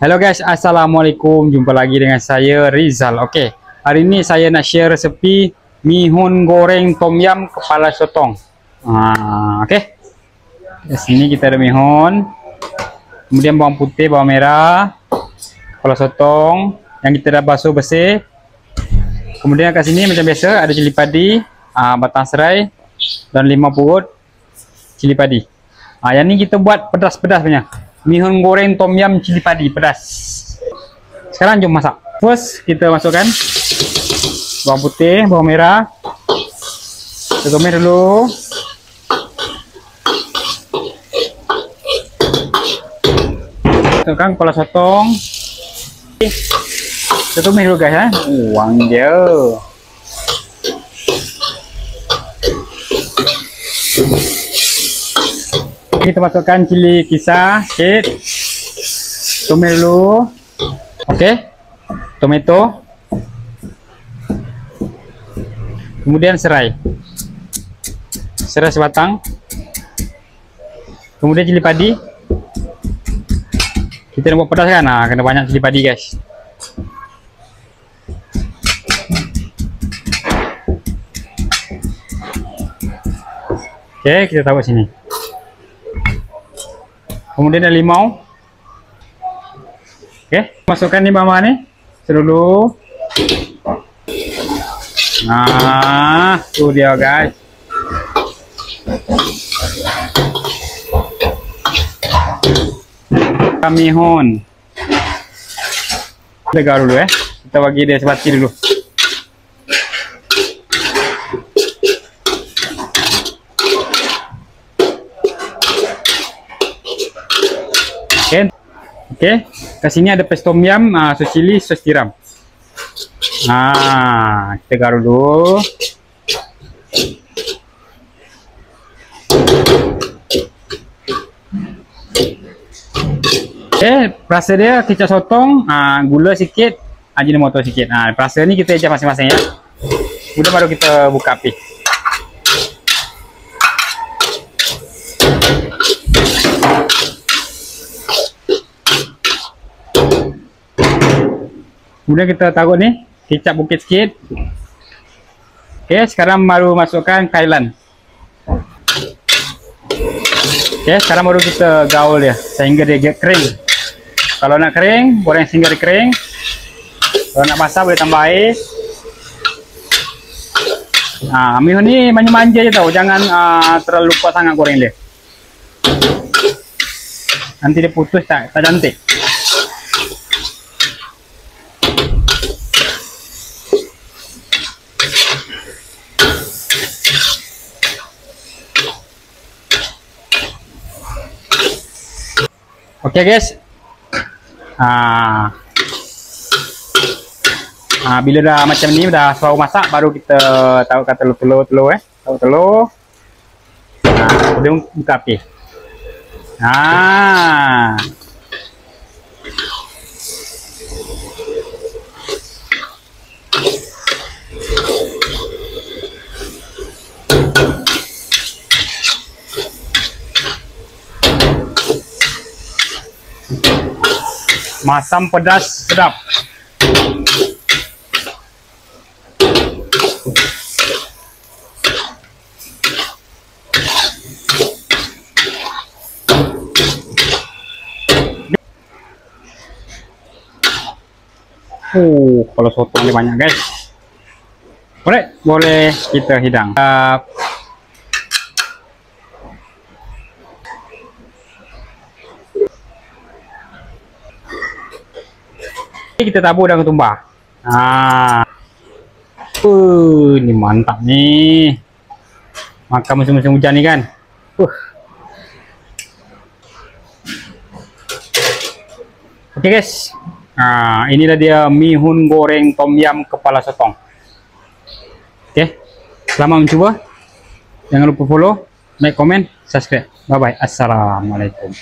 Hello guys, assalamualaikum. Jumpa lagi dengan saya Rizal. Okey, hari ini saya nak share resepi mihun goreng tom yum kepala sotong. Okey. Di sini kita ada mihun, kemudian bawang putih, bawang merah, kepala sotong yang kita dah basuh bersih. Kemudian kat sini macam biasa ada cili padi, batang serai dan 5 puut cili padi. Yang ni kita buat pedas-pedas punya. Mihun goreng tom yum cili padi pedas. Sekarang jom masak. First kita masukkan bawang putih, bawang merah. Kita tumis dulu. Masukkan kepala sotong. Kita tumis dulu guys, Wang dia. Kita masukkan cili kisar sikit, tumis dulu. Okey, tomato, kemudian serai sebatang, kemudian cili padi. Kita nak buat pedas kan, kena banyak cili padi guys. Okey, kita taruh sini. Kemudian ada limau. Okey, masukkan ni bawang ni dulu. Tu dia guys. Mihun. Tegar dulu kita bagi dia sebati dulu. Okey, kat sini ada paste tom yum, sos cili, sos tiram. Kita garuk dulu. Okey, perasa dia kicap sotong, gula sikit, ajinomoto sikit. Perasa ni kita adjust masing-masing ya. Kemudian baru kita buka api. Kemudian kita taruh ni kicap bukit sikit. Okey, sekarang baru masukkan kailan. Okey, sekarang baru kita gaul dia sehingga dia kering. Kalau nak kering, goreng sehingga dia kering. Kalau nak basah boleh tambah air. Mihun ni manja-manja je tau, jangan terlalu kuat sangat goreng dia. Nanti dia putus tak cantik. Okey guys, bila dah macam ni, dah selesai masak, baru kita taruhkan telur. Taruh telur. Kemudian buka api. Masam pedas sedap. Kalau sotong ni banyak guys. Boleh kita hidang. Kita tabur dalam ketumbar. Ni mantap ni. Makan musim-musim hujan ni kan. Okey guys. Inilah dia mihun goreng tom yum kepala sotong. Okey. Selamat mencuba. Jangan lupa follow, like, komen, subscribe. Bye bye. Assalamualaikum.